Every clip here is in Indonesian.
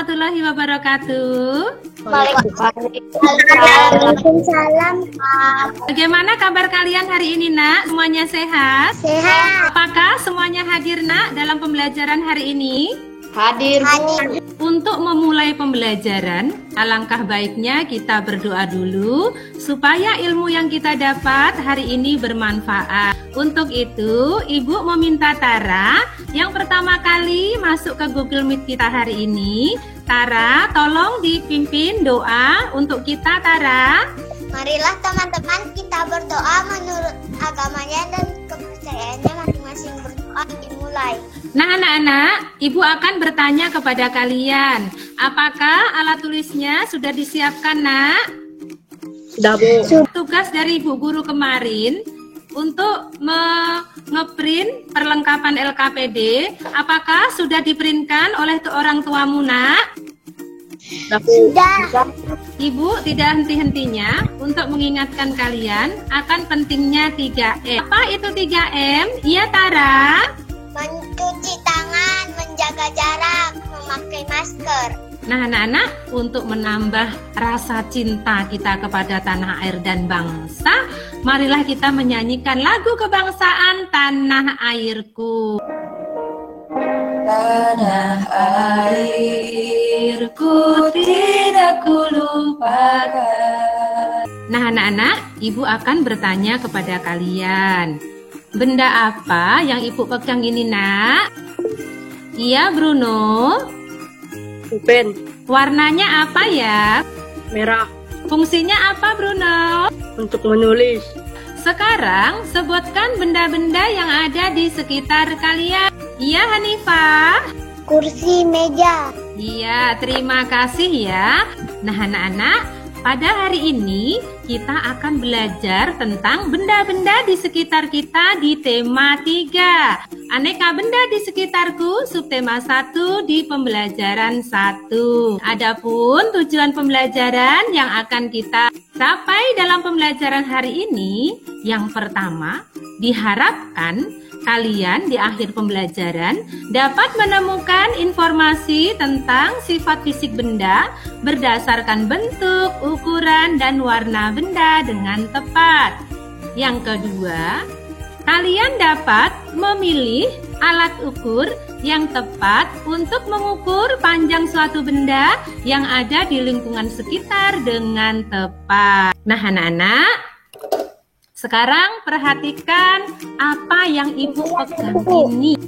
warahmatullahi wabarakatuh. Waalaikumsalam. Bagaimana kabar kalian hari ini, Nak? Semuanya sehat? Sehat. Apakah semuanya hadir, Nak, dalam pembelajaran hari ini? Hadir, Bu. Untuk memulai pembelajaran, alangkah baiknya kita berdoa dulu supaya ilmu yang kita dapat hari ini bermanfaat. Untuk itu, Ibu meminta Tara yang pertama kali masuk ke Google Meet kita hari ini. Tara, tolong dipimpin doa untuk kita, Tara. Marilah teman-teman kita berdoa menurut agamanya dan kepercayaannya masing-masing. Berdoa dimulai. Nah, anak-anak, Ibu akan bertanya kepada kalian, apakah alat tulisnya sudah disiapkan, Nak? Sudah, Bu. Tugas dari Ibu Guru kemarin untuk ngeprint perlengkapan LKPD, apakah sudah diprintkan oleh orang tuamu, Nak? Sudah. Ibu tidak henti-hentinya untuk mengingatkan kalian akan pentingnya 3M. Apa itu 3M? Iya, Tara? Mencuci tangan, menjaga jarak, memakai masker. Nah, anak-anak, untuk menambah rasa cinta kita kepada tanah air dan bangsa, marilah kita menyanyikan lagu kebangsaan Tanah Airku. Tanah airku tidak kulupakan. Nah, anak-anak, Ibu akan bertanya kepada kalian, benda apa yang Ibu pegang ini, Nak? Iya, Bruno. Pulpen. Warnanya apa ya? Merah. Fungsinya apa, Bruno? Untuk menulis. Sekarang sebutkan benda-benda yang ada di sekitar kalian. Iya, Hanifah. Kursi, meja. Iya, terima kasih ya. Nah, anak-anak, pada hari ini kita akan belajar tentang benda-benda di sekitar kita di tema 3. Aneka benda di sekitarku, subtema 1 di pembelajaran 1. Adapun tujuan pembelajaran yang akan kita capai dalam pembelajaran hari ini, yang pertama, diharapkan kalian di akhir pembelajaran dapat menemukan informasi tentang sifat fisik benda berdasarkan bentuk, ukuran, dan warna benda dengan tepat. Yang kedua, kalian dapat memilih alat ukur yang tepat untuk mengukur panjang suatu benda yang ada di lingkungan sekitar dengan tepat. Nah, anak-anak, sekarang perhatikan apa yang Ibu pegang ini.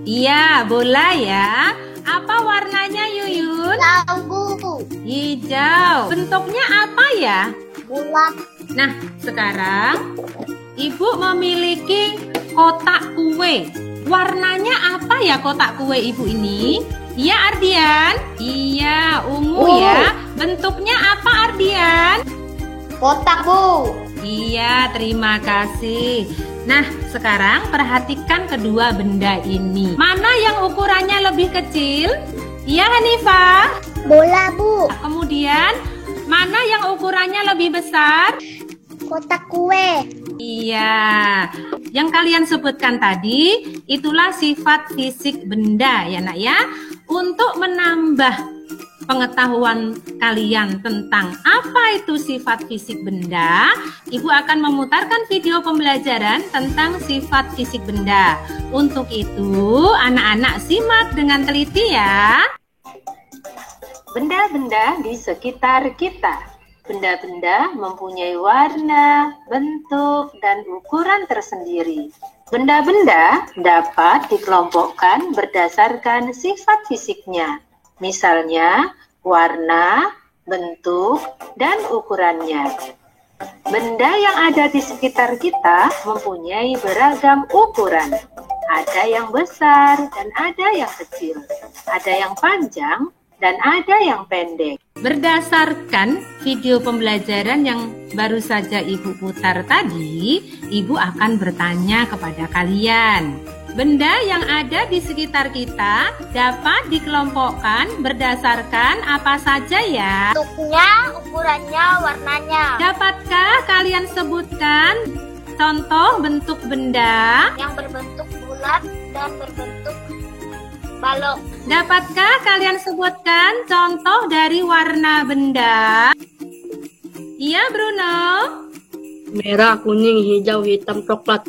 Iya, bola ya. Apa warnanya, Yuyun? Lampu. Hijau. Bentuknya apa ya? Bulat. Nah, sekarang Ibu memiliki kotak kue. Warnanya apa ya kotak kue Ibu ini? Iya, Ardian? Iya, ungu ya. Bentuknya apa, Ardian? Kotak, Bu. Iya, terima kasih. Nah, sekarang perhatikan kedua benda ini. Mana yang ukurannya lebih kecil? Iya, Hanifah? Bola, Bu. Kemudian, mana yang ukurannya lebih besar? Kotak kue. Iya. Yang kalian sebutkan tadi, itulah sifat fisik benda ya, Nak ya. Untuk menambah pengetahuan kalian tentang apa itu sifat fisik benda, Ibu akan memutarkan video pembelajaran tentang sifat fisik benda. Untuk itu, anak-anak simak dengan teliti ya. Benda-benda di sekitar kita. Benda-benda mempunyai warna, bentuk, dan ukuran tersendiri. Benda-benda dapat dikelompokkan berdasarkan sifat fisiknya. Misalnya, warna, bentuk, dan ukurannya. Benda yang ada di sekitar kita mempunyai beragam ukuran. Ada yang besar dan ada yang kecil. Ada yang panjang dan ada yang pendek. Berdasarkan video pembelajaran yang baru saja Ibu putar tadi, Ibu akan bertanya kepada kalian. Benda yang ada di sekitar kita dapat dikelompokkan berdasarkan apa saja ya? Bentuknya, ukurannya, warnanya. Dapatkah kalian sebutkan contoh bentuk benda? Yang berbentuk bulat dan berbentuk Balok. Dapatkah kalian sebutkan contoh dari warna benda? Iya, Bruno. Merah, kuning, hijau, hitam, coklat.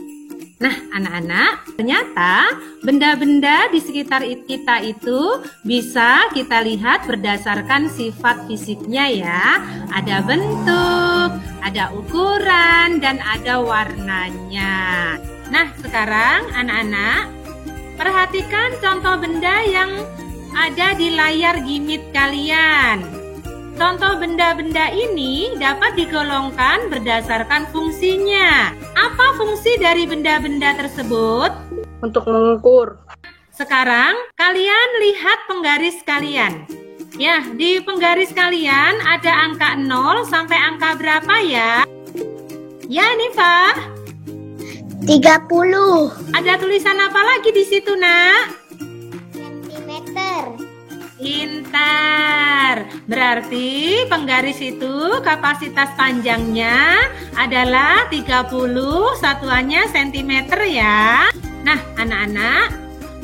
Nah, anak-anak, ternyata benda-benda di sekitar kita itu bisa kita lihat berdasarkan sifat fisiknya ya. Ada bentuk, ada ukuran, dan ada warnanya. Nah, sekarang anak-anak, perhatikan contoh benda yang ada di layar gimit kalian. Contoh benda-benda ini dapat digolongkan berdasarkan fungsinya. Apa fungsi dari benda-benda tersebut? Untuk mengukur. Sekarang kalian lihat penggaris kalian. Ya, di penggaris kalian ada angka 0 sampai angka berapa ya? Ya, Nifa. 30 Ada tulisan apa lagi di situ, Nak? sentimeter. Pintar. Berarti penggaris itu kapasitas panjangnya adalah 30, satuannya sentimeter ya. Nah, anak-anak,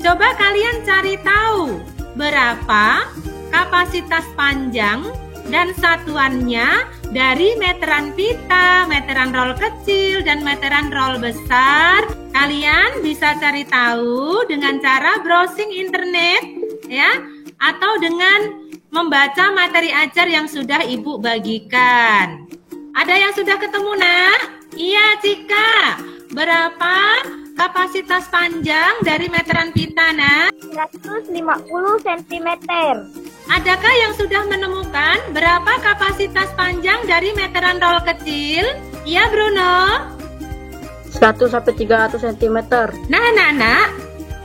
coba kalian cari tahu berapa kapasitas panjang dan satuannya dari meteran pita, meteran roll kecil, dan meteran roll besar. Kalian bisa cari tahu dengan cara browsing internet ya, atau dengan membaca materi ajar yang sudah Ibu bagikan. Ada yang sudah ketemu, Nak? Iya, Cika. Berapa kapasitas panjang dari meteran pita, Nak? 150 cm. Adakah yang sudah menemukan berapa kapasitas panjang dari meteran roll kecil? Iya, Bruno. 1-300 cm. Nah, anak-anak,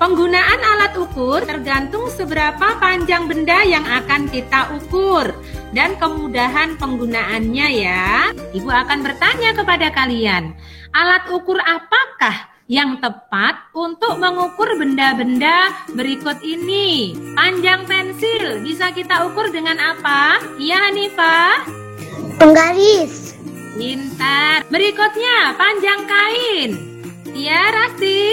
penggunaan alat ukur tergantung seberapa panjang benda yang akan kita ukur dan kemudahan penggunaannya ya. Ibu akan bertanya kepada kalian, alat ukur apakah yang tepat untuk mengukur benda-benda berikut ini? Panjang pensil bisa kita ukur dengan apa? Iya, Hanifah? Penggaris. Pintar. Berikutnya, panjang kain. Iya, Rasti?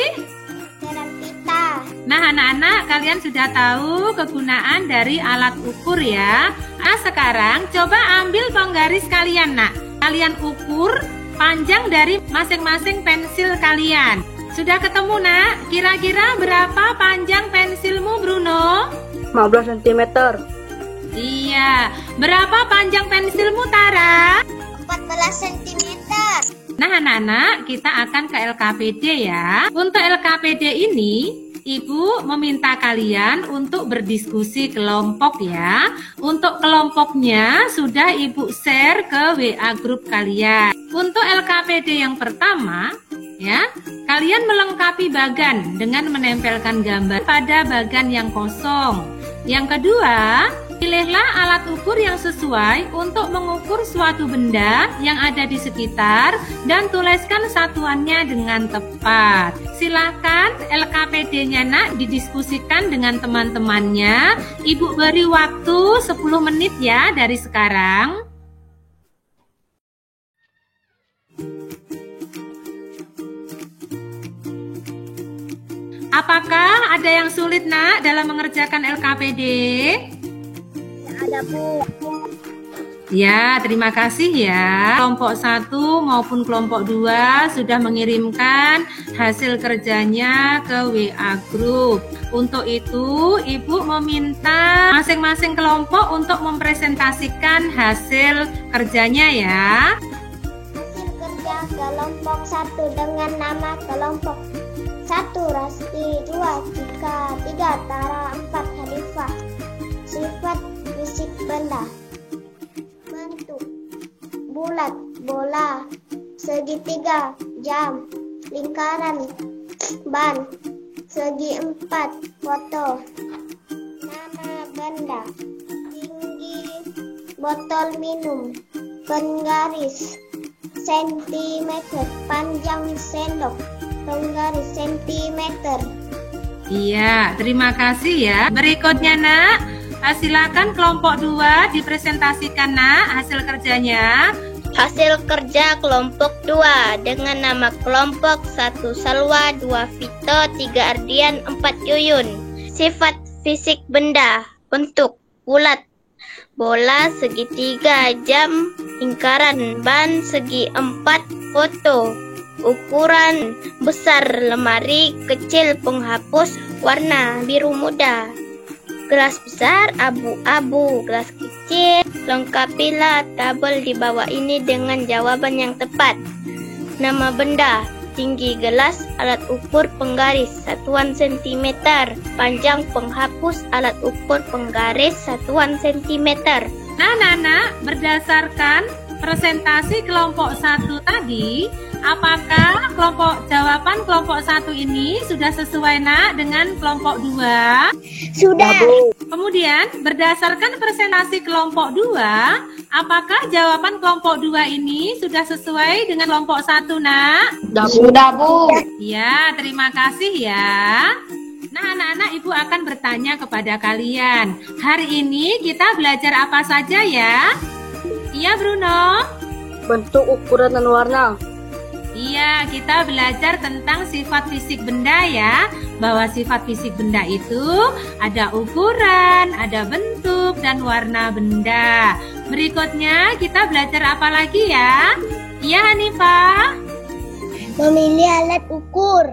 Meteran pita. Nah, anak-anak, kalian sudah tahu kegunaan dari alat ukur ya. Nah, sekarang coba ambil penggaris kalian, Nak. Kalian ukur panjang dari masing-masing pensil kalian. Sudah ketemu, Nak? Kira-kira berapa panjang pensilmu, Bruno? 15 cm. Iya. Berapa panjang pensilmu, Tara? 14 cm. Nah, anak-anak, kita akan ke LKPD ya. Untuk LKPD ini, Ibu meminta kalian untuk berdiskusi kelompok ya. Untuk kelompoknya sudah Ibu share ke WA grup kalian. Untuk LKPD yang pertama, ya, kalian melengkapi bagan dengan menempelkan gambar pada bagan yang kosong. Yang kedua, pilihlah alat ukur yang sesuai untuk mengukur suatu benda yang ada di sekitar dan tuliskan satuannya dengan tepat. Silakan LKPD-nya, Nak, didiskusikan dengan teman-temannya. Ibu beri waktu 10 menit ya dari sekarang. Apakah ada yang sulit, Nak, dalam mengerjakan LKPD? Ada, Bu. Ya, terima kasih ya. Kelompok 1 maupun kelompok 2 sudah mengirimkan hasil kerjanya ke WA Group. Untuk itu, Ibu meminta masing-masing kelompok untuk mempresentasikan hasil kerjanya ya. Hasil kerja kelompok 1 dengan nama kelompok 1 Rasti, 2 Cika, 3 Tara, 4 Hanifah. Sifat fisik benda: bentuk bulat, bola, segitiga, jam, lingkaran, ban, segi 4, foto. Nama benda: tinggi botol minum, penggaris sentimeter, panjang sendok, penggaris sentimeter. Iya, terima kasih ya. Berikutnya, Nak, silakan kelompok 2 dipresentasikan, Nak, hasil kerjanya. Hasil kerja kelompok 2 dengan nama kelompok 1 Salwa, 2 Vito, 3 Ardian, 4 Yuyun. Sifat fisik benda. Bentuk bulat, bola segitiga, jam, lingkaran, ban segi 4, foto, ukuran besar, lemari kecil, penghapus warna biru muda, gelas besar abu-abu, gelas kecil. Lengkapilah tabel di bawah ini dengan jawaban yang tepat. Nama benda, tinggi gelas, alat ukur penggaris, satuan sentimeter, panjang penghapus, alat ukur penggaris, satuan sentimeter. Nah, Nana, berdasarkan presentasi kelompok 1 tadi, apakah jawaban kelompok 1 ini sudah sesuai, Nak, dengan kelompok 2? Sudah. Kemudian, berdasarkan presentasi kelompok 2, apakah jawaban kelompok 2 ini sudah sesuai dengan kelompok 1, Nak? Sudah, Bu. Ya, terima kasih ya. Nah, anak-anak, Ibu akan bertanya kepada kalian. Hari ini kita belajar apa saja ya? Iya, Bruno? Bentuk, ukuran, dan warna. Iya, kita belajar tentang sifat fisik benda ya. Bahwa sifat fisik benda itu ada ukuran, ada bentuk, dan warna benda. Berikutnya kita belajar apa lagi ya? Iya, Hanifah? Memilih alat ukur.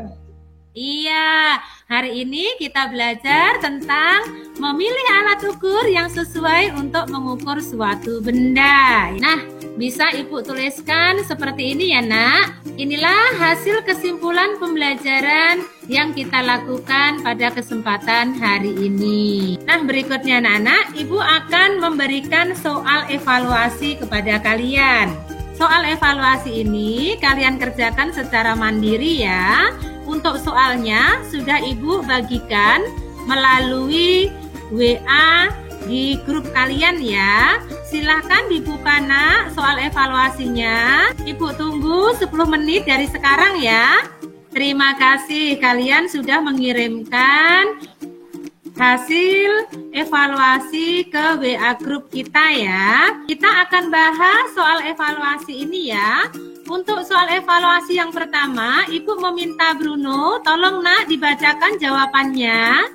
Iya, hari ini kita belajar tentang memilih alat ukur yang sesuai untuk mengukur suatu benda. Nah, bisa Ibu tuliskan seperti ini ya, Nak. Inilah hasil kesimpulan pembelajaran yang kita lakukan pada kesempatan hari ini. Nah, berikutnya anak-anak, Ibu akan memberikan soal evaluasi kepada kalian. Soal evaluasi ini kalian kerjakan secara mandiri ya. Untuk soalnya sudah Ibu bagikan melalui WA di grup kalian ya. Silahkan dibuka, Nak, soal evaluasinya. Ibu tunggu 10 menit dari sekarang ya. Terima kasih kalian sudah mengirimkan hasil evaluasi ke WA grup kita ya. Kita akan bahas soal evaluasi ini ya. Untuk soal evaluasi yang pertama, Ibu meminta Bruno, tolong Nak dibacakan jawabannya.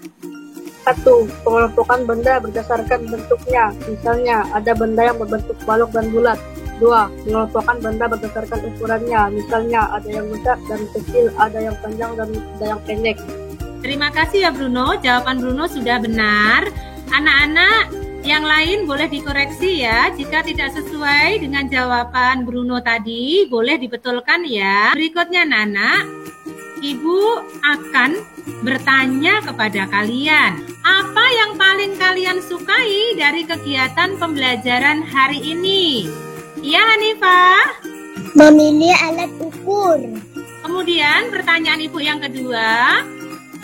1. Pengelompokan benda berdasarkan bentuknya. Misalnya, ada benda yang berbentuk balok dan bulat. 2. Pengelompokan benda berdasarkan ukurannya. Misalnya, ada yang besar dan kecil, ada yang panjang dan ada yang pendek. Terima kasih ya Bruno, jawaban Bruno sudah benar. Anak-anak yang lain boleh dikoreksi ya. Jika tidak sesuai dengan jawaban Bruno tadi, boleh dibetulkan ya. Berikutnya Nana, Ibu akan bertanya kepada kalian. Apa yang paling kalian sukai dari kegiatan pembelajaran hari ini? Iya, Hanifah? Memilih alat ukur. Kemudian pertanyaan Ibu yang kedua,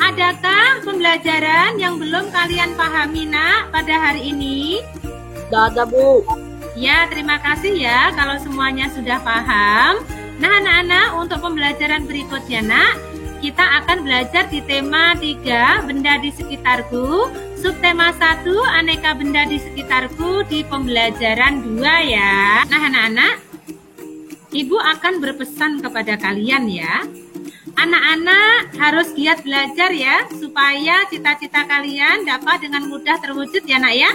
adakah pembelajaran yang belum kalian pahami, Nak, pada hari ini? Tidak ada, Bu. Ya, terima kasih ya kalau semuanya sudah paham. Nah, anak-anak, untuk pembelajaran berikutnya, Nak, kita akan belajar di tema 3, benda di sekitarku. Subtema 1, aneka benda di sekitarku di pembelajaran 2 ya. Nah, anak-anak, Ibu akan berpesan kepada kalian ya. Anak-anak harus giat belajar ya, supaya cita-cita kalian dapat dengan mudah terwujud ya, Nak ya.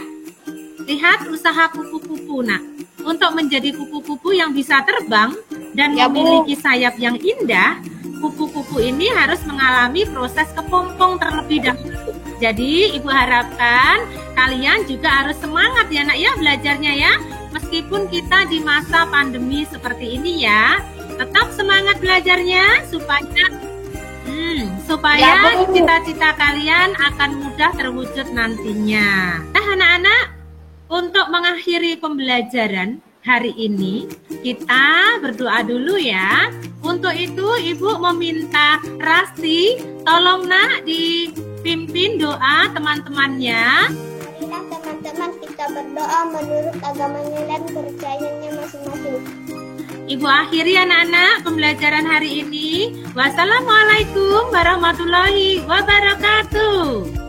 Lihat usaha kupu-kupu, Nak. Untuk menjadi kupu-kupu yang bisa terbang dan memiliki sayap yang indah, kupu-kupu ini harus mengalami proses kepompong terlebih dahulu. Jadi, Ibu harapkan kalian juga harus semangat ya, Nak ya, belajarnya ya. Meskipun kita di masa pandemi seperti ini ya, tetap semangat belajarnya supaya cita-cita kalian akan mudah terwujud nantinya. Nah, anak-anak, untuk mengakhiri pembelajaran hari ini, kita berdoa dulu ya. Untuk itu, Ibu meminta Rasti, tolong Nak dipimpin doa teman-temannya. Marilah teman-teman kita berdoa menurut agamanya dan percayaannya masing-masing. Ibu akhiri anak-anak pembelajaran hari ini. Wassalamualaikum warahmatullahi wabarakatuh.